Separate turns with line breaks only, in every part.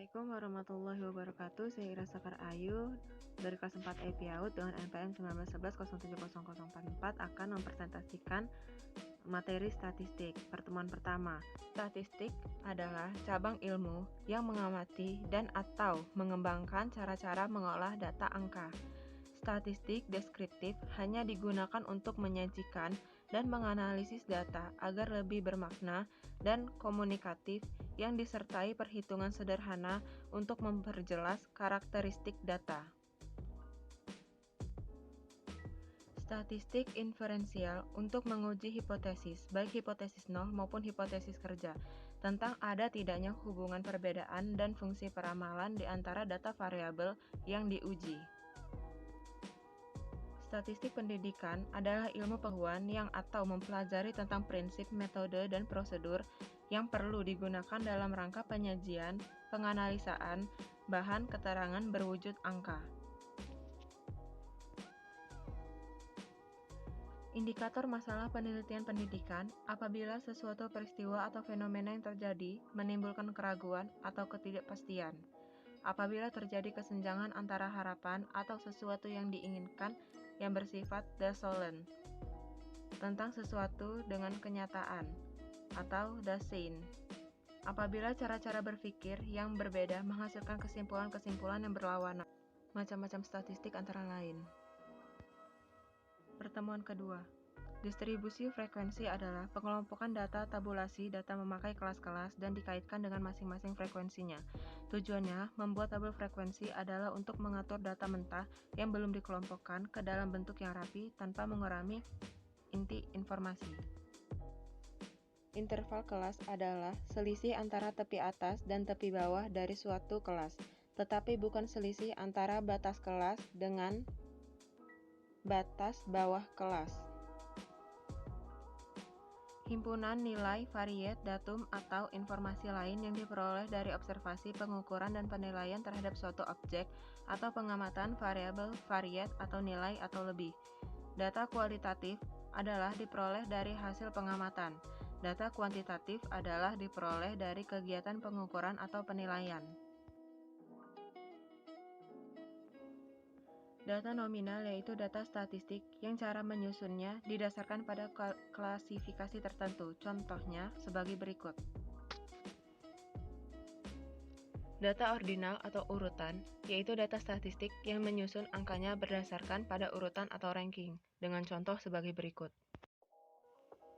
Assalamualaikum warahmatullahi wabarakatuh. Saya Ira Sekar Ayu dari kelas 4 IPAUD dengan NPM 1911070044 akan mempresentasikan materi statistik. Pertemuan pertama. Statistik adalah cabang ilmu yang mengamati dan atau mengembangkan cara-cara mengolah data angka. Statistik deskriptif hanya digunakan untuk menyajikan dan menganalisis data agar lebih bermakna dan komunikatif yang disertai perhitungan sederhana untuk memperjelas karakteristik data. Statistik inferensial untuk menguji hipotesis, baik hipotesis nol maupun hipotesis kerja, tentang ada tidaknya hubungan perbedaan dan fungsi peramalan di antara data variabel yang diuji. Statistik pendidikan adalah ilmu pengetahuan yang atau mempelajari tentang prinsip, metode, dan prosedur yang perlu digunakan dalam rangka penyajian, penganalisaan, bahan keterangan berwujud angka. Indikator masalah penelitian pendidikan apabila sesuatu peristiwa atau fenomena yang terjadi menimbulkan keraguan atau ketidakpastian. Apabila terjadi kesenjangan antara harapan atau sesuatu yang diinginkan yang bersifat Dasein tentang sesuatu dengan kenyataan atau Dasein. Apabila cara-cara berpikir yang berbeda menghasilkan kesimpulan-kesimpulan yang berlawanan. Macam-macam statistik antara lain. Pertemuan kedua. Distribusi frekuensi adalah pengelompokan data tabulasi data memakai kelas-kelas dan dikaitkan dengan masing-masing frekuensinya. Tujuannya, membuat tabel frekuensi adalah untuk mengatur data mentah yang belum dikelompokkan ke dalam bentuk yang rapi tanpa mengurangi inti informasi. Interval kelas adalah selisih antara tepi atas dan tepi bawah dari suatu kelas, tetapi bukan selisih antara batas kelas dengan batas bawah kelas. Himpunan nilai, variat, datum, atau informasi lain yang diperoleh dari observasi, pengukuran, dan penilaian terhadap suatu objek atau pengamatan variabel, variat, atau nilai atau lebih. Data kualitatif adalah diperoleh dari hasil pengamatan. Data kuantitatif adalah diperoleh dari kegiatan pengukuran atau penilaian. Data nominal yaitu data statistik yang cara menyusunnya didasarkan pada klasifikasi tertentu. Contohnya sebagai berikut. Data ordinal atau urutan yaitu data statistik yang menyusun angkanya berdasarkan pada urutan atau ranking, dengan contoh sebagai berikut.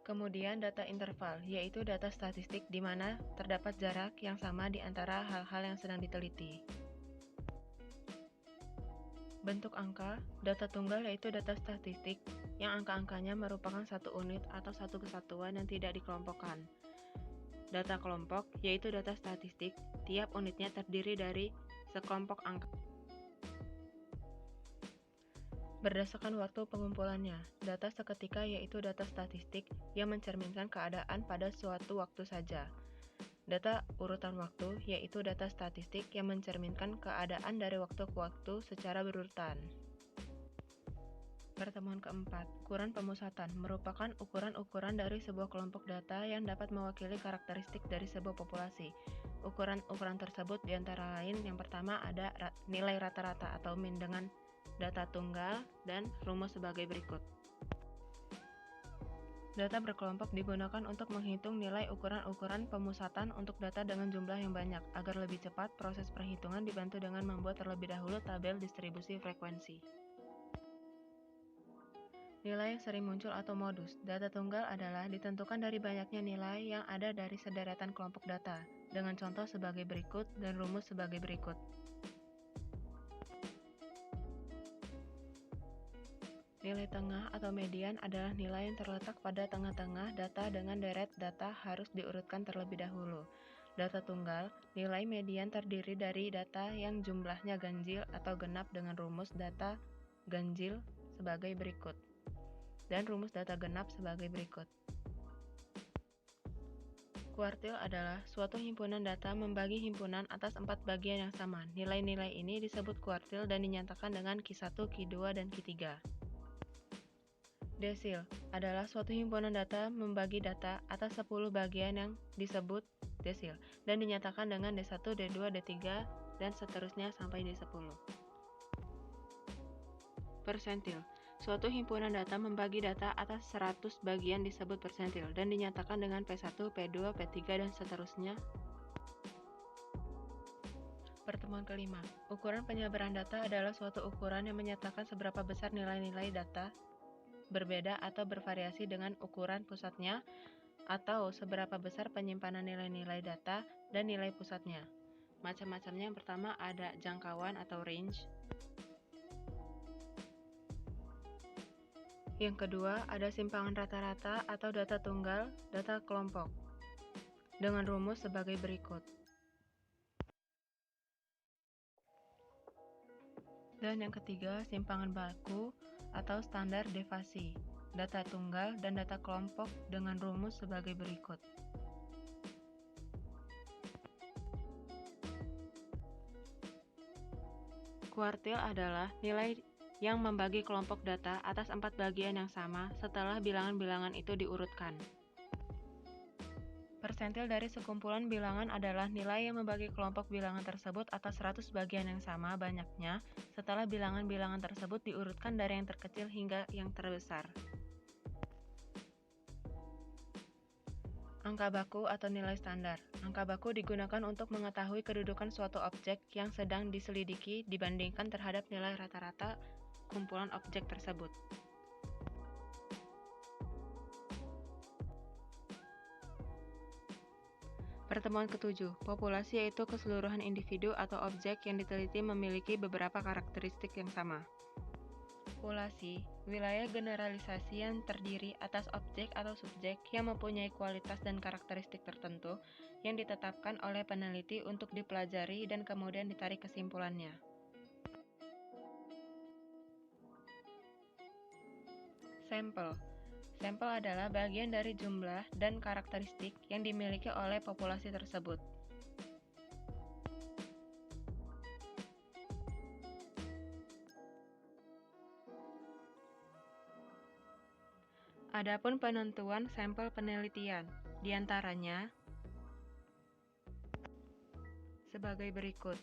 Kemudian data interval yaitu data statistik di mana terdapat jarak yang sama di antara hal-hal yang sedang diteliti. Bentuk angka, data tunggal yaitu data statistik yang angka-angkanya merupakan satu unit atau satu kesatuan yang tidak dikelompokkan. Data kelompok yaitu data statistik, tiap unitnya terdiri dari sekelompok angka. Berdasarkan waktu pengumpulannya, data seketika yaitu data statistik yang mencerminkan keadaan pada suatu waktu saja. Data urutan waktu yaitu data statistik yang mencerminkan keadaan dari waktu ke waktu secara berurutan. Pertemuan keempat, ukuran pemusatan merupakan ukuran-ukuran dari sebuah kelompok data yang dapat mewakili karakteristik dari sebuah populasi. Ukuran-ukuran tersebut diantara lain yang pertama ada nilai rata-rata atau mean dengan data tunggal dan rumus sebagai berikut. Data berkelompok digunakan untuk menghitung nilai ukuran-ukuran pemusatan untuk data dengan jumlah yang banyak. Agar lebih cepat, proses perhitungan dibantu dengan membuat terlebih dahulu tabel distribusi frekuensi. Nilai yang sering muncul atau modus. Data tunggal adalah ditentukan dari banyaknya nilai yang ada dari sederetan kelompok data, dengan contoh sebagai berikut dan rumus sebagai berikut. Nilai tengah atau median adalah nilai yang terletak pada tengah-tengah data dengan deret data harus diurutkan terlebih dahulu. Data tunggal, nilai median terdiri dari data yang jumlahnya ganjil atau genap dengan rumus data ganjil sebagai berikut, dan rumus data genap sebagai berikut. Kuartil adalah suatu himpunan data membagi himpunan atas 4 bagian yang sama. Nilai-nilai ini disebut kuartil dan dinyatakan dengan Q1, Q2, dan Q3. Desil adalah suatu himpunan data membagi data atas 10 bagian yang disebut desil dan dinyatakan dengan D1, D2, D3, dan seterusnya sampai D10. Persentil. Suatu himpunan data membagi data atas 100 bagian disebut persentil dan dinyatakan dengan P1, P2, P3, dan seterusnya. Pertemuan kelima. Ukuran penyebaran data adalah suatu ukuran yang menyatakan seberapa besar nilai-nilai data berbeda atau bervariasi dengan ukuran pusatnya, atau seberapa besar penyimpanan nilai-nilai data dan nilai pusatnya. Macam-macamnya yang pertama ada jangkauan atau range. Yang kedua ada simpangan rata-rata atau data tunggal, data kelompok, dengan rumus sebagai berikut. Dan yang ketiga simpangan baku atau standar devasi, data tunggal dan data kelompok dengan rumus sebagai berikut. Kuartil adalah nilai yang membagi kelompok data atas 4 bagian yang sama setelah bilangan-bilangan itu diurutkan. Persentil dari sekumpulan bilangan adalah nilai yang membagi kelompok bilangan tersebut atas 100 bagian yang sama banyaknya setelah bilangan-bilangan tersebut diurutkan dari yang terkecil hingga yang terbesar. Angka baku atau nilai standar. Angka baku digunakan untuk mengetahui kedudukan suatu objek yang sedang diselidiki dibandingkan terhadap nilai rata-rata kumpulan objek tersebut. Pertemuan ketujuh, populasi yaitu keseluruhan individu atau objek yang diteliti memiliki beberapa karakteristik yang sama. Populasi, wilayah generalisasi yang terdiri atas objek atau subjek yang mempunyai kualitas dan karakteristik tertentu yang ditetapkan oleh peneliti untuk dipelajari dan kemudian ditarik kesimpulannya. Sampel. Sampel adalah bagian dari jumlah dan karakteristik yang dimiliki oleh populasi tersebut. Adapun penentuan sampel penelitian, diantaranya sebagai berikut.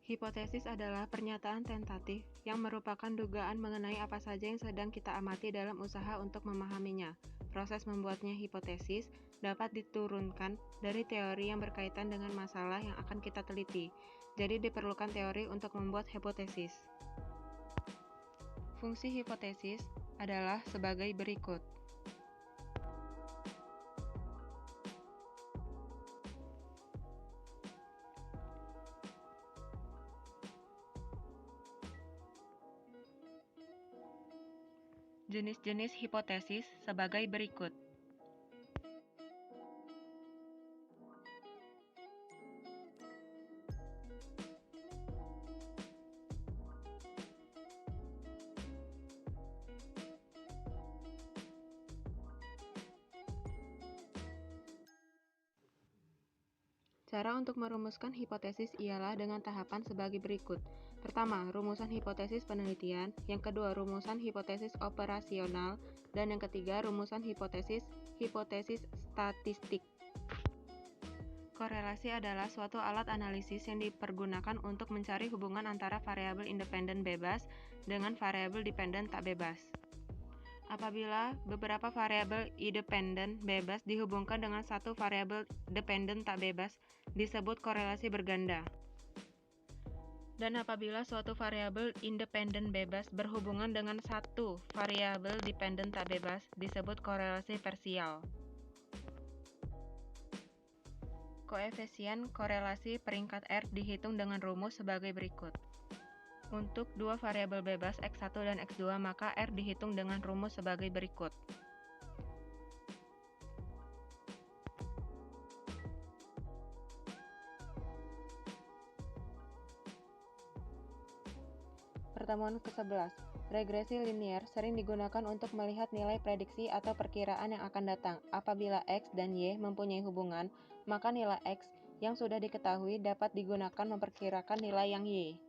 Hipotesis adalah pernyataan tentatif yang merupakan dugaan mengenai apa saja yang sedang kita amati dalam usaha untuk memahaminya. Proses membuatnya hipotesis dapat diturunkan dari teori yang berkaitan dengan masalah yang akan kita teliti. Jadi diperlukan teori untuk membuat hipotesis. Fungsi hipotesis adalah sebagai berikut. Jenis-jenis hipotesis sebagai berikut. Cara untuk merumuskan hipotesis ialah dengan tahapan sebagai berikut. Pertama, rumusan hipotesis penelitian. Yang kedua, rumusan hipotesis operasional. Dan yang ketiga, rumusan hipotesis statistik. Korelasi adalah suatu alat analisis yang dipergunakan untuk mencari hubungan antara variabel independen bebas dengan variabel dependen tak bebas. Apabila beberapa variabel independen bebas dihubungkan dengan satu variabel dependen tak bebas, disebut korelasi berganda. Dan apabila suatu variabel independen bebas berhubungan dengan satu variabel dependen tak bebas, disebut korelasi parsial. Koefisien korelasi peringkat R dihitung dengan rumus sebagai berikut. Untuk dua variabel bebas X1 dan X2, maka R dihitung dengan rumus sebagai berikut. Pertemuan ke-11. Regresi linier sering digunakan untuk melihat nilai prediksi atau perkiraan yang akan datang. Apabila X dan Y mempunyai hubungan, maka nilai X yang sudah diketahui dapat digunakan memperkirakan nilai yang Y.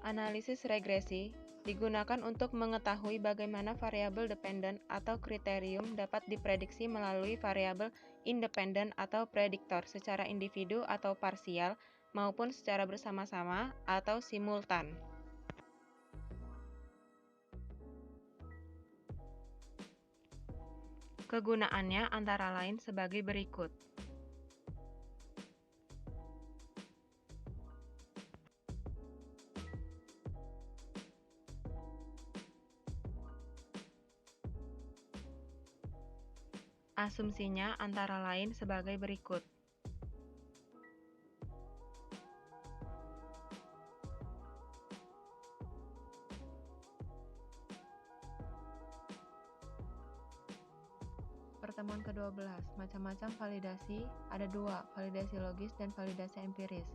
Analisis regresi digunakan untuk mengetahui bagaimana variabel dependen atau kriterium dapat diprediksi melalui variabel independen atau prediktor secara individu atau parsial maupun secara bersama-sama atau simultan. Kegunaannya antara lain sebagai berikut. Asumsinya antara lain sebagai berikut. Pertemuan ke-12, macam-macam validasi, ada dua, validasi logis dan validasi empiris.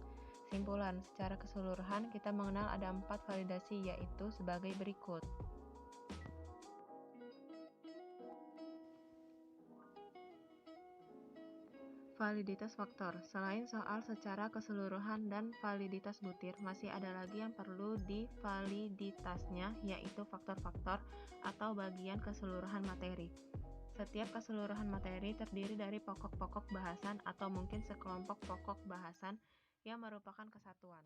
Simpulan, secara keseluruhan kita mengenal ada 4 validasi yaitu sebagai berikut. Validitas faktor. Selain soal secara keseluruhan dan validitas butir, masih ada lagi yang perlu divaliditasnya, yaitu faktor-faktor atau bagian keseluruhan materi. Setiap keseluruhan materi terdiri dari pokok-pokok bahasan atau mungkin sekelompok pokok bahasan yang merupakan kesatuan.